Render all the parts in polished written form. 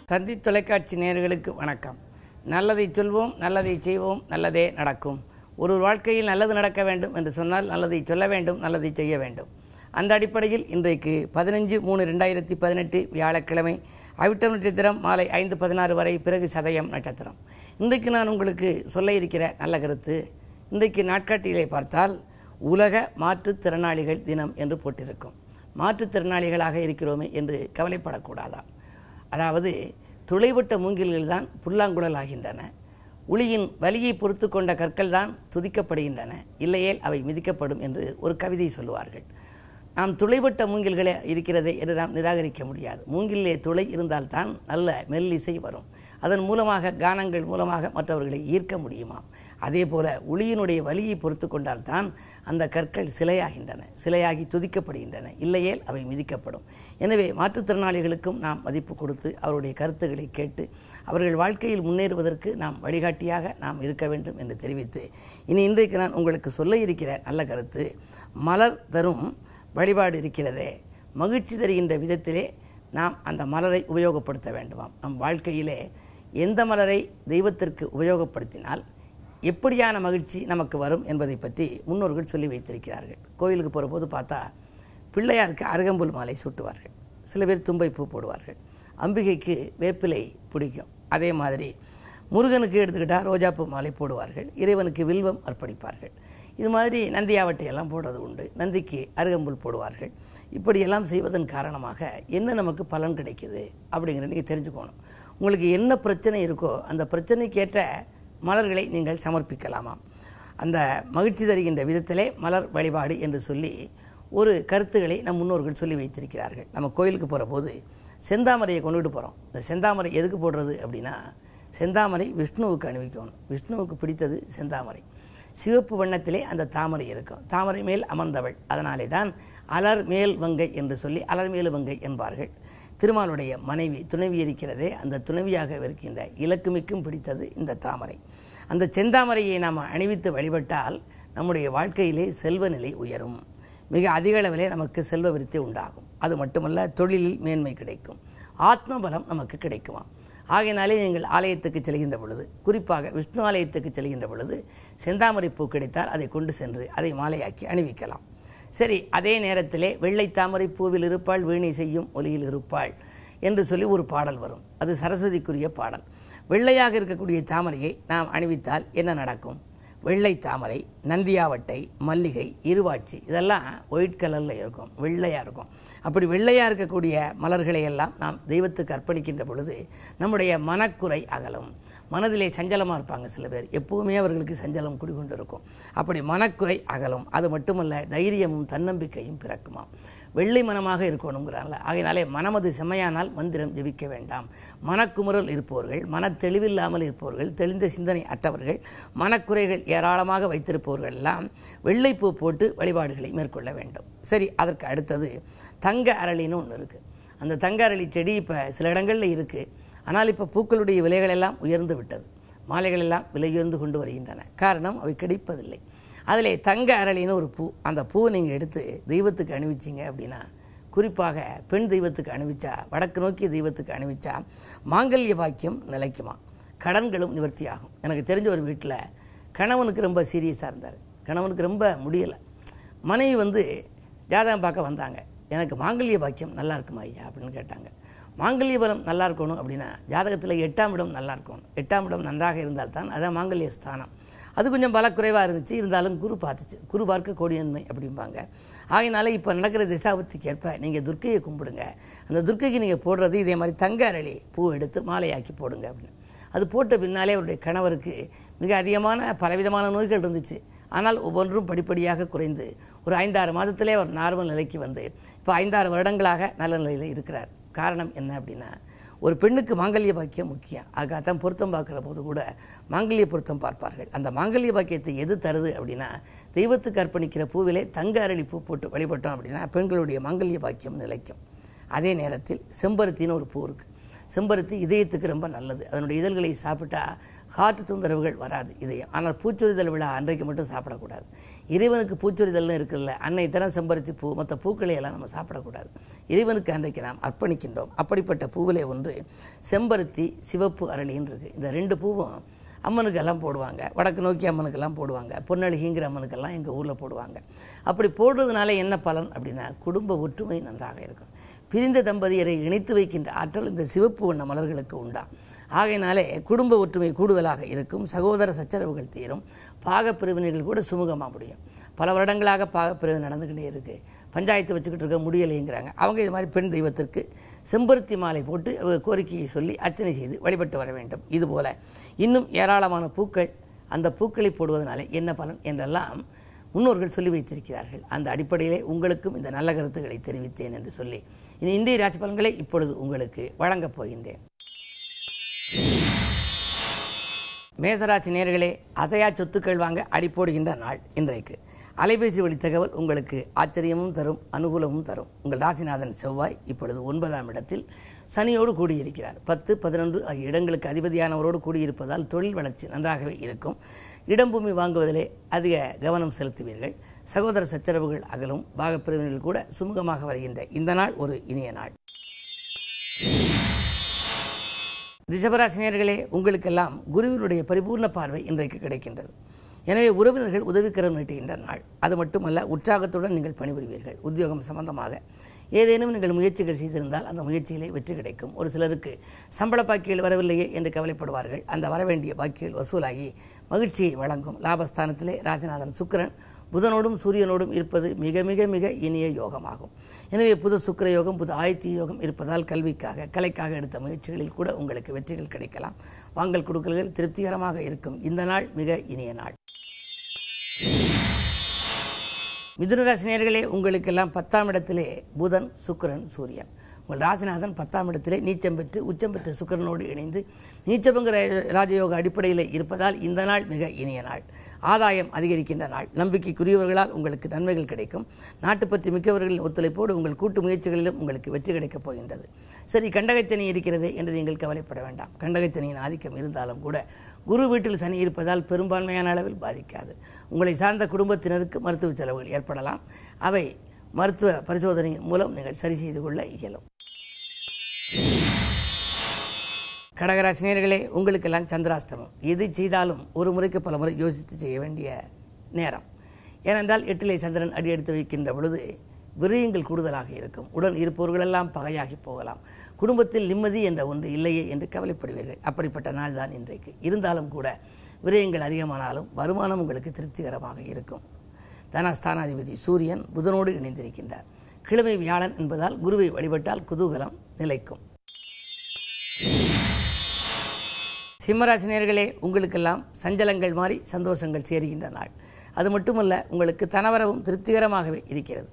தந்தி தொலைக்காட்சி நேயர்களுக்கு வணக்கம். நல்லதை சொல்வோம், நல்லதை செய்வோம், நல்லதே நடக்கும். ஒரு வாழ்க்கையில் நல்லது நடக்க வேண்டும் என்று சொன்னால் நல்லதை சொல்ல வேண்டும், நல்லதை செய்ய வேண்டும். அந்த அடிப்படையில் இன்றைக்கு 15/3/2018 வியாழக்கிழமை அவிட்டம் நட்சத்திரம் மாலை 5:16 வரை, பிறகு சதயம் நட்சத்திரம். இன்றைக்கு நான் உங்களுக்கு சொல்ல இருக்கிற நல்ல கருத்து, இன்றைக்கு நாட்காட்டியிலே பார்த்தால் உலக மாற்றுத்திறனாளிகள் தினம் என்று போட்டிருக்கும். மாற்றுத்திறனாளிகளாக இருக்கிறோமே என்று கவலைப்படக்கூடாதா? அதாவது துளைவிட்ட மூங்கில்கள் தான் புல்லாங்குழல் ஆகின்றன, உளியின் வலியை பொறுத்து கொண்ட கற்கள் தான் துதிக்கப்படுகின்றன, இல்லையேல் அவை மிதிக்கப்படும் என்று ஒரு கவிதை சொல்லுவார்கள். நாம் துளைவிட்ட மூங்கில்களே இருக்கிறதே என்று நாம் நிராகரிக்க முடியாது. மூங்கிலே துளை இருந்தால்தான் நல்ல மெல்லிசை வரும். அதன் மூலமாக கானங்கள் மூலமாக மற்றவர்களை ஈர்க்க முடியுமாம். அதே போல உளியினுடைய வலியை பொறுத்து கொண்டால்தான் அந்த கற்கள் சிலையாகின்றன, சிலையாகி துதிக்கப்படுகின்றன, இல்லையேல் அவை மிதிக்கப்படும். எனவே மாற்றுத்திறனாளிகளுக்கும் நாம் மதிப்பு கொடுத்து அவருடைய கருத்துக்களை கேட்டு அவர்கள் வாழ்க்கையில் முன்னேறுவதற்கு நாம் வழிகாட்டியாக நாம் இருக்க வேண்டும் என்று தெரிவித்து, இன்றைக்கு நான் உங்களுக்கு சொல்ல இருக்கிற நல்ல கருத்து, மலர் தரும் வழிபாடு இருக்கிறதே, மகிழ்ச்சி தருகின்ற விதத்திலே நாம் அந்த மலரை உபயோகப்படுத்த வேண்டுமாம். நம் வாழ்க்கையிலே எந்த மலரை தெய்வத்திற்கு உபயோகப்படுத்தினால் எப்படியான மகிழ்ச்சி நமக்கு வரும் என்பதை பற்றி முன்னோர்கள் சொல்லி வைத்திருக்கிறார்கள். கோயிலுக்கு போகிற போது பார்த்தா பிள்ளையாருக்கு அருகம்புல் மாலை சூட்டுவார்கள், சில பேர் தும்பைப்பூ போடுவார்கள், அம்பிகைக்கு வேப்பிலை பிடிக்கும், அதே மாதிரி முருகனுக்கு எடுத்துக்கிட்டால் ரோஜாப்பூ மாலை போடுவார்கள், இறைவனுக்கு வில்வம் அர்ப்பணிப்பார்கள். இது மாதிரி நந்தியாவட்டையெல்லாம் போடுறது உண்டு, நந்திக்கு அருகம்புல் போடுவார்கள். இப்படியெல்லாம் செய்வதன் காரணமாக என்ன நமக்கு பலன் கிடைக்குது அப்படிங்கிறத நீங்கள் தெரிஞ்சுக்கணும். உங்களுக்கு என்ன பிரச்சனை இருக்கோ அந்த பிரச்சனைக்கேற்ற மலர்களை நீங்கள் சமர்ப்பிக்கலாமாம். அந்த மகிழ்ச்சி தருகின்ற விதத்திலே மலர் வழிபாடு என்று சொல்லி ஒரு கருத்துக்களை நம் முன்னோர்கள் சொல்லி வைத்திருக்கிறார்கள். நம்ம கோயிலுக்கு போகிற போது செந்தாமரையை கொண்டுகிட்டு போகிறோம். இந்த செந்தாமரை எதுக்கு போடுறது அப்படின்னா, செந்தாமரை விஷ்ணுவுக்கு அணிவிக்கணும். விஷ்ணுவுக்கு பிடித்தது செந்தாமரை. சிவப்பு வண்ணத்திலே அந்த தாமரை இருக்கும், தாமரை மேல் அமர்ந்தவள், அதனாலே தான் அலர் மேல் வங்கை என்று சொல்லி அலர் மேல் வங்கை என்பார்கள். திருமாலுடைய மனைவி துணைவி இருக்கிறதே, அந்த துணைவியாக இருக்கின்ற இலக்குமிக்கும் பிடித்தது இந்த தாமரை. அந்த செந்தாமரையை நாம் அணிவித்து வழிபட்டால் நம்முடைய வாழ்க்கையிலே செல்வ நிலை உயரும், மிக அதிக அளவிலே நமக்கு செல்வ விருத்தி உண்டாகும். அது மட்டுமல்ல, தொழிலில் மேன்மை கிடைக்கும், ஆத்ம பலம் நமக்கு கிடைக்குமா. ஆகையினாலே நீங்கள் ஆலயத்துக்கு செல்கின்ற பொழுது, குறிப்பாக விஷ்ணு ஆலயத்துக்கு செல்கின்ற பொழுது செந்தாமரை பூ கிடைத்தால் அதை கொண்டு சென்று அதை மாலையாக்கி அணிவிக்கலாம். சரி, அதே நேரத்திலே வெள்ளை தாமரை பூவில் இருப்பாள், வீணை செய்யும் ஒலியில் இருப்பாள் என்று சொல்லி ஒரு பாடல் வரும். அது சரஸ்வதிக்குரிய பாடல். வெள்ளையாக இருக்கக்கூடிய தாமரையை நாம் அணிவித்தால் என்ன நடக்கும்? வெள்ளை தாமரை, நந்தியாவட்டை, மல்லிகை, இருவாட்சி இதெல்லாம் ஒயிட் கலரில் இருக்கும், வெள்ளையாக இருக்கும். அப்படி வெள்ளையாக இருக்கக்கூடிய மலர்களை எல்லாம் நாம் தெய்வத்துக்கு அர்ப்பணிக்கின்ற பொழுது நம்முடைய மனக்குறை அகலும். மனதிலே சஞ்சலமாக இருப்பாங்க சில பேர், எப்போவுமே அவர்களுக்கு சஞ்சலம் குடிகொண்டு இருக்கும். அப்படி மனக்குறை அகலும். அது மட்டுமல்ல, தைரியமும் தன்னம்பிக்கையும் பிறக்குமாம். வெள்ளை மனமாக இருக்கணுங்கிறாங்கள. ஆகையினாலே மனமது செம்மையானால் மந்திரம் ஜெபிக்க வேண்டாம். மனக்குமுறல் இருப்பவர்கள், மன தெளிவில்லாமல் இருப்பவர்கள், தெளிந்த சிந்தனை அற்றவர்கள், மனக்குறைகள் ஏராளமாக வைத்திருப்பவர்கள் எல்லாம் வெள்ளைப்பூ போட்டு வழிபாடுகளை மேற்கொள்ள வேண்டும். சரி, அதற்கு அடுத்தது தங்க அரளின்னு ஒன்று இருக்குது. அந்த தங்க அரளி செடி இப்போ சில இடங்களில் இருக்குது. ஆனால் இப்போ பூக்களுடைய விலைகள் எல்லாம் உயர்ந்து விட்டது, மாலைகள் எல்லாம் விலை உயர்ந்து கொண்டு வருகின்றன. காரணம், அவை கிடைப்பதில்லை. அதில் தங்க அரளின்னு ஒரு பூ, அந்த பூவை நீங்கள் எடுத்து தெய்வத்துக்கு அணிவிச்சிங்க அப்படின்னா, குறிப்பாக பெண் தெய்வத்துக்கு அணிவிச்சா, வடக்கு நோக்கிய தெய்வத்துக்கு அணிவிச்சா மாங்கல்ய பாக்கியம் நிலைக்குமா, கடன்களும் நிவர்த்தி ஆகும். எனக்கு தெரிஞ்ச ஒரு வீட்டில் கணவனுக்கு ரொம்ப சீரியஸாக இருந்தார், கணவனுக்கு ரொம்ப முடியலை. மனைவி ஜாதகம் பார்க்க வந்தாங்க, எனக்கு மாங்கல்ய பாக்கியம் நல்லா இருக்குமா ஐயா அப்படின்னு கேட்டாங்க. மாங்கல்ய பலம் நல்லா இருக்கணும் அப்படின்னா ஜாதகத்தில் 8ஆம் இடம் நல்லா இருக்கணும். 8ஆம் இடம் நன்றாக இருந்தால்தான் அதான் மாங்கல்ய ஸ்தானம். அது கொஞ்சம் பலக்குறைவாக இருந்துச்சு, இருந்தாலும் குரு பார்த்துச்சு, குரு பார்க்க கோடியன்மை அப்படிம்பாங்க. ஆகையினால இப்போ நடக்கிற திசாபுத்திக்கு ஏற்ப நீங்கள் துர்க்கையை கும்பிடுங்க. அந்த துர்க்கைக்கு நீங்கள் போடுறது இதே மாதிரி தங்க அரளி பூ எடுத்து மாலையாக்கி போடுங்க அப்படின்னு. அது போட்ட பின்னாலே அவருடைய கணவருக்கு மிக அதிகமான பலவிதமான நோய்கள் இருந்துச்சு. ஆனால் ஒவ்வொன்றும் படிப்படியாக குறைந்து ஒரு 5-6 மாதத்திலே அவர் நார்மல் நிலைக்கு வந்து இப்போ 5-6 வருடங்களாக நல்ல நிலையில் இருக்கிறார். காரணம் என்ன அப்படின்னா, ஒரு பெண்ணுக்கு மாங்கல்ய பாக்கியம் முக்கியம். ஆகத்தான் பொருத்தம் பார்க்குற போது கூட மாங்கல்ய பொருத்தம் பார்ப்பார்கள். அந்த மாங்கல்ய பாக்கியத்தை எது தருது அப்படின்னா, தெய்வத்துக்கு அர்ப்பணிக்கிற பூவிலே தங்க அரளி பூ போட்டு வழிபட்டோம் அப்படின்னா பெண்களுடைய மாங்கல்ய பாக்கியம் நிலைக்கும். அதே நேரத்தில் செம்பருத்தின்னு ஒரு பூ இருக்குது. செம்பருத்தி இதயத்துக்கு ரொம்ப நல்லது. அதனுடைய இதழ்களை சாப்பிட்டா ஹார்ட் தொந்தரவுகள் வராது இதயம். ஆனால் பூச்சொரிதல் விழா அன்றைக்கு மட்டும் சாப்பிடக்கூடாது. இறைவனுக்கு பூச்சொரிதல்னு இருக்குல்ல, அன்னை தினம் செம்பருத்தி பூ மற்ற பூக்களை எல்லாம் நம்ம சாப்பிடக்கூடாது. இறைவனுக்கு அன்றைக்கு நாம் அர்ப்பணிக்கின்றோம். அப்படிப்பட்ட பூவிலே ஒன்று செம்பருத்தி, சிவப்பு அரளின்னு இருக்குது. இந்த 2 பூவும் அம்மனுக்கெல்லாம் போடுவாங்க. வடக்கு நோக்கி அம்மனுக்கெல்லாம் போடுவாங்க. பொன்னழகிங்கிற அம்மனுக்கெல்லாம் எங்கள் ஊரில் போடுவாங்க. அப்படி போடுறதுனால என்ன பலன் அப்படின்னா, குடும்ப ஒற்றுமை நன்றாக இருக்கும். பிரிந்த தம்பதியரை இணைத்து வைக்கின்ற ஆற்றல் இந்த சிவப்பு வண்ண மலர்களுக்கு உண்டா. ஆகையினாலே குடும்ப ஒற்றுமை கூடுதலாக இருக்கும். சகோதர சச்சரவுகள் தீரும். பாகப்பிரிவினைகள் கூட சுமூகமாக முடியும். பல வருடங்களாக பாகப்பிரிவு நடந்துக்கிட்டே இருக்குது. பஞ்சாயத்து வச்சுக்கிட்டு இருக்க முடியலைங்கிறாங்க. அவங்க இது மாதிரி பெண் தெய்வத்திற்கு செம்பருத்தி மாலை போட்டு கோரிக்கையை சொல்லி அர்ச்சனை செய்து வழிபட்டு வர வேண்டும். இதுபோல் இன்னும் ஏராளமான பூக்கள், அந்த பூக்களை போடுவதனாலே என்ன பலன் என்றெல்லாம் முன்னோர்கள் சொல்லி வைத்திருக்கிறார்கள். அந்த அடிப்படையிலே உங்களுக்கும் இந்த நல்ல கருத்துக்களை தெரிவித்தேன் என்று சொல்லி இனி இந்திய ராசி பலன்களை இப்பொழுது உங்களுக்கு வழங்கப் போகின்றேன். மேசராசி நேயர்களே, அசையா சொத்துக்கள் வாங்க அடிப்போடுகின்ற நாள் இன்றைக்கு. அலைபேசி வழி தகவல் உங்களுக்கு ஆச்சரியமும் தரும், அனுகூலமும் தரும். உங்கள் ராசிநாதன் செவ்வாய் இப்பொழுது 9ஆம் இடத்தில் சனியோடு கூடியிருக்கிறார். 10, 11 ஆகிய இடங்களுக்கு அதிபதியானவரோடு கூடியிருப்பதால் தொழில் வளர்ச்சி நன்றாகவே இருக்கும். இடம்பூமி வாங்குவதிலே அதிக கவனம் செலுத்துவீர்கள். சகோதர சச்சரவுகள் அகலும். பாகப்பிரிவினர்கள் கூட சுமூகமாக வருகின்ற இந்த நாள் ஒரு இனிய நாள். ரிஷபராசினியர்களே, உங்களுக்கெல்லாம் குருவினுடைய பரிபூர்ண பார்வை இன்றைக்கு கிடைக்கின்றது. எனவே உறவினர்கள் உதவிக்கரம் நீட்டுகின்ற நாள். அது மட்டுமல்ல, உற்சாகத்துடன் நீங்கள் பணிபுரிவீர்கள். உத்தியோகம் சம்பந்தமாக ஏதேனும் நீங்கள் முயற்சிகள் செய்திருந்தால் அந்த முயற்சியிலே வெற்றி கிடைக்கும். ஒரு சிலருக்கு சம்பள பாக்கிகள் வரவில்லையே என்று கவலைப்படுவார்கள். அந்த வரவேண்டிய பாக்கிகள் வசூலாகி மகிழ்ச்சியை வழங்கும். லாபஸ்தானத்திலே ராஜநாதன் சுக்கிரன் புதனோடும் சூரியனோடும் இருப்பது மிக மிக மிக இனிய யோகமாகும். எனவே புது சுக்கிர யோகம், புது ஆயத்திய யோகம் இருப்பதால் கல்விக்காக, கலைக்காக எடுத்த முயற்சிகளில் கூட உங்களுக்கு வெற்றிகள் கிடைக்கலாம். வாங்கல் கொடுக்கல்கள் திருப்திகரமாக இருக்கும். இந்த நாள் மிக இனிய நாள். மிதுன ராசி நேயர்களே, உங்களுக்கெல்லாம் 10ஆம் இடத்திலே புதன், சுக்கிரன், சூரியன். உங்கள் ராசிநாதன் 10ஆம் இடத்திலே நீச்சம் பெற்று உச்சம் பெற்ற சுக்கிரனோடு இணைந்து நீச்சபங்க ராஜயோக அடிப்படையில் இருப்பதால் இந்த நாள் மிக இனிய நாள். ஆதாயம் அதிகரிக்கின்ற நாள். நம்பிக்கைக்குரியவர்களால் உங்களுக்கு நன்மைகள் கிடைக்கும். நாட்டுப்பற்றி மிக்கவர்களின் ஒத்துழைப்போடு உங்கள் கூட்டு முயற்சிகளிலும் உங்களுக்கு வெற்றி கிடைக்கப் போகின்றது. சரி, கண்டகச்சனி இருக்கிறது என்று நீங்கள் கவலைப்பட வேண்டாம். கண்டகச்சனியின் ஆதிக்கம் இருந்தாலும் கூட குரு வீட்டில் சனி இருப்பதால் பெரும்பான்மையான அளவில் பாதிக்காது. உங்களை சார்ந்த குடும்பத்தினருக்கு மருத்துவ செலவுகள் ஏற்படலாம். அவை மருத்துவ பரிசோதனை மூலம் நீங்கள் சரி செய்து கொள்ள இயலும். கடகராசினியர்களே, உங்களுக்கெல்லாம் சந்திராஷ்டமம். எது செய்தாலும் ஒரு முறைக்கு பல முறை யோசித்து செய்ய வேண்டிய நேரம். ஏனென்றால் 8லே சந்திரன் அடியெடுத்து வைக்கின்ற பொழுது விரயங்கள் கூடுதலாக இருக்கும். உடன் இருப்பவர்களெல்லாம் பகையாகி போகலாம். குடும்பத்தில் நிம்மதி என்ற ஒன்று இல்லையே என்று கவலைப்படுவீர்கள். அப்படிப்பட்ட நாள் தான் இன்றைக்கு. இருந்தாலும் கூட விரயங்கள் அதிகமானாலும் வருமானம் உங்களுக்கு திருப்திகரமாக இருக்கும். தனஸ்தானாதிபதி சூரியன் புதனோடு இணைந்திருக்கின்றார். கிழமை வியாழன் என்பதால் குருவை வழிபட்டால் குதூகலம் நிலைக்கும். சிம்மராசினியர்களே, உங்களுக்கெல்லாம் சஞ்சலங்கள் மாறி சந்தோஷங்கள் சேருகின்ற நாள். அது மட்டுமல்ல, உங்களுக்கு தனவரவும் திருப்திகரமாகவே இருக்கிறது.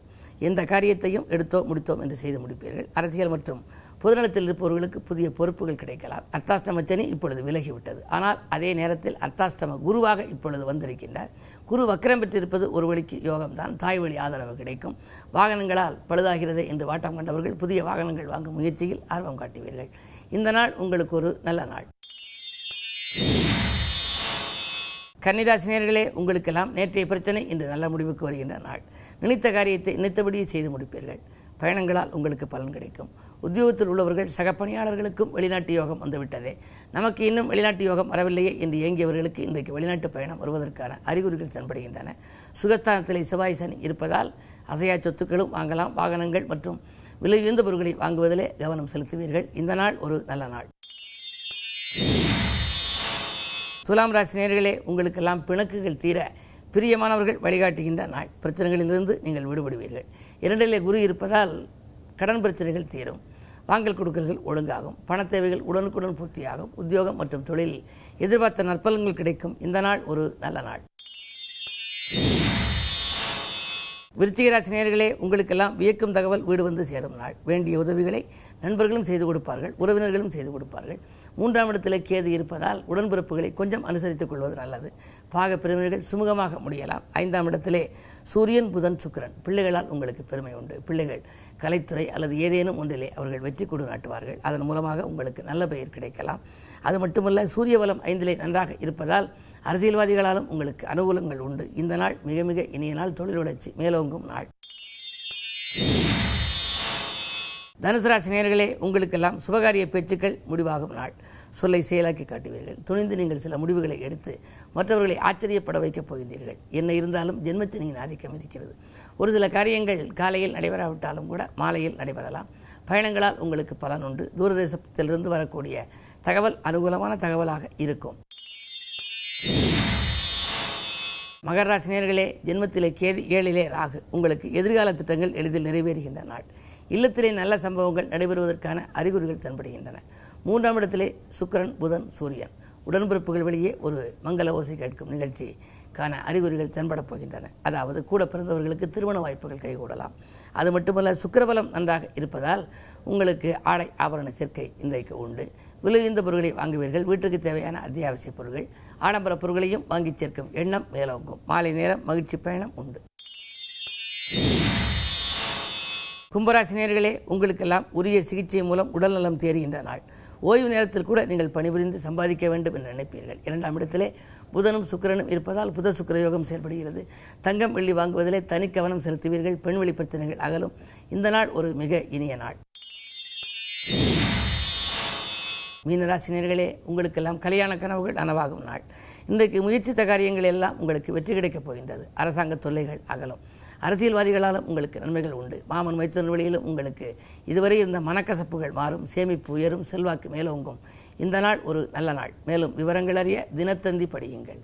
எந்த காரியத்தையும் எடுத்தோ முடித்தோம் என்று செய்து முடிப்பீர்கள். அரசியல் மற்றும் பொதுநலத்தில் இருப்பவர்களுக்கு புதிய பொறுப்புகள் கிடைக்கலாம். அர்த்தாஷ்டம சனி இப்பொழுது விலகிவிட்டது. ஆனால் அதே நேரத்தில் அர்த்தாஷ்டம குருவாக இப்பொழுது வந்திருக்கின்றார். குரு வக்கரம் பெற்றிருப்பது ஒரு வழிக்கு யோகம்தான். தாய் வழி ஆதரவு கிடைக்கும். வாகனங்களால் பழுதாகிறது என்று வாட்டம் கண்டவர்கள் புதிய வாகனங்கள் வாங்கும் முயற்சியில் ஆர்வம் காட்டுவீர்கள். இந்த நாள் உங்களுக்கு ஒரு நல்ல நாள். கன்னிராசினியர்களே, உங்களுக்கெல்லாம் நேற்றைய பிரச்சனை இன்று நல்ல முடிவுக்கு வருகின்ற நாள். நினைத்த காரியத்தை நினைத்தபடியே செய்து முடிப்பீர்கள். பயணங்களால் உங்களுக்கு பலன் கிடைக்கும். உத்தியோகத்தில் உள்ளவர்கள் சக பணியாளர்களுக்கும் வெளிநாட்டு யோகம் வந்துவிட்டதே, நமக்கு இன்னும் வெளிநாட்டு யோகம் வரவில்லையே என்று இயங்கியவர்களுக்கு இன்றைக்கு வெளிநாட்டு பயணம் வருவதற்கான அறிகுறிகள் தென்படுகின்றன. சுகஸ்தானத்திலே செவ்வாய் சனி இருப்பதால் அசையா சொத்துக்களும் வாங்கலாம். வாகனங்கள் மற்றும் விலை உயர்ந்த பொருட்களை வாங்குவதிலே கவனம் செலுத்துவீர்கள். இந்த நாள் ஒரு நல்ல நாள். துலாம் ராசி நேயர்களே, உங்களுக்கெல்லாம் பிணக்குகள் தீர பிரியமானவர்கள் வழிகாட்டுகின்ற நாள். பிரச்சனைகளிலிருந்து நீங்கள் விடுபடுவீர்கள். 2லே குரு இருப்பதால் கடன் பிரச்சனைகள் தீரும். வாங்கல் கொடுக்கல்கள் ஒழுங்காகும். பண தேவைகள் உடனுக்குடன் பூர்த்தியாகும். உத்தியோகம் மற்றும் தொழிலில் எதிர்பார்த்த நற்பலன்கள் கிடைக்கும். இந்த நாள் ஒரு நல்ல நாள். விருச்சிக ராசி நேயர்களே, உங்களுக்கெல்லாம் வியக்கும் தகவல் வீடு வந்து சேரும் நாள். வேண்டிய உதவிகளை நண்பர்களும் செய்து கொடுப்பார்கள், உறவினர்களும் செய்து கொடுப்பார்கள். 3ஆம் இடத்திலே கேது இருப்பதால் உடன்பிறப்புகளை கொஞ்சம் அனுசரித்துக் கொள்வது நல்லது. பாக பிரிவினர்கள் சுமூகமாக முடியலாம். 5ஆம் இடத்திலே சூரியன் புதன் சுக்கிரன், பிள்ளைகளால் உங்களுக்கு பெருமை உண்டு. பிள்ளைகள் கலைத்துறை அல்லது ஏதேனும் ஒன்றிலே அவர்கள் வெற்றி கொடு நாட்டுவார்கள். அதன் மூலமாக உங்களுக்கு நல்ல பெயர் கிடைக்கலாம். அது மட்டுமல்ல, சூரிய பலம் 5இலே நன்றாக இருப்பதால் அரசியல்வாதிகளாலும் உங்களுக்கு அனுகூலங்கள் உண்டு. இந்த நாள் மிக மிக இனிய நாள், தொழில் வளர்ச்சி மேலோங்கும் நாள். தனுசு ராசி நேயர்களே, உங்களுக்கெல்லாம் சுபகாரிய பேச்சுக்கள் முடிவாகும் நாள். சொல்லை செயலாக்கி காட்டுவீர்கள். துணிந்து நீங்கள் சில முடிவுகளை எடுத்து மற்றவர்களை ஆச்சரியப்பட வைக்கப் போகின்றீர்கள். என்ன இருந்தாலும் ஜென்மச்சனியின் ஆதிக்கம் இருக்கிறது. ஒரு சில காரியங்கள் காலையில் நடைபெறாவிட்டாலும் கூட மாலையில் நடைபெறலாம். பயணங்களால் உங்களுக்கு பலன் உண்டு. தூரதேசத்திலிருந்து வரக்கூடிய தகவல் அனுகூலமான தகவலாக இருக்கும். மகர ராசி நேயர்களே, ஜென்மத்திலே கேது, 7இலே ராகு. உங்களுக்கு எதிர்கால திட்டங்கள் எளிதில் நிறைவேறுகின்ற நாள். இல்லத்திலே நல்ல சம்பவங்கள் நடைபெறுவதற்கான அறிகுறிகள் தென்படுகின்றன. 3ஆம் இடத்திலே சுக்கிரன் புதன் சூரியன். உடன்பிறப்புகள் வெளியே ஒரு மங்கள ஓசை கேட்கும் நிகழ்ச்சிக்கான அறிகுறிகள் தென்படப் போகின்றன. அதாவது கூட பிறந்தவர்களுக்கு திருமண வாய்ப்புகள் கைகூடலாம். அது மட்டுமல்ல, சுக்கிரபலம் நன்றாக இருப்பதால் உங்களுக்கு ஆடை ஆபரண சேர்க்கை இன்றைக்கு உண்டு. விலையுந்த பொருட்களை வாங்குவீர்கள். வீட்டுக்கு தேவையான அத்தியாவசிய பொருட்கள், ஆடம்பர பொருட்களையும் வாங்கி சேர்க்கும் எண்ணம் மேலோங்கும். மாலை நேரம் மகிழ்ச்சி பயணம் உண்டு. கும்பராசி நேயர்களே, உங்களுக்கெல்லாம் உரிய சிகிச்சை மூலம் உடல்நலம் தேறுகின்ற நாள். ஓய்வு நேரத்தில் கூட நீங்கள் பணிபுரிந்து சம்பாதிக்க வேண்டும் என்று நினைப்பீர்கள். 2ஆம் இடத்திலே புதனும் சுக்கிரனும் இருப்பதால் புத சுக்கிர யோகம் செயல்படுகிறது. தங்கம் வெள்ளி வாங்குவதிலே தனி கவனம் செலுத்துவீர்கள். பெண்வெளி பிரச்சனைகள் அகலும். இந்த நாள் ஒரு மிக இனிய நாள். மீனராசி நேயர்களே, உங்களுக்கெல்லாம் கல்யாண கனவுகள் நனவாகும் நாள். இன்றைக்கு முயற்சித்த காரியங்கள் எல்லாம் உங்களுக்கு வெற்றி கிடைக்கப் போகின்றது. அரசாங்க தொல்லைகள் அகலும். அரசியல்வாதிகளாலும் உங்களுக்கு நன்மைகள் உண்டு. மாமன் மைத்துனர் வழியிலும் உங்களுக்கு இதுவரை இருந்த மனக்கசப்புகள் மாறும். சேமிப்பு உயரும். செல்வாக்கு மேலோங்கும். இந்த நாள் ஒரு நல்ல நாள். மேலும் விவரங்கள் அறிய தினத்தந்தி படியுங்கள்.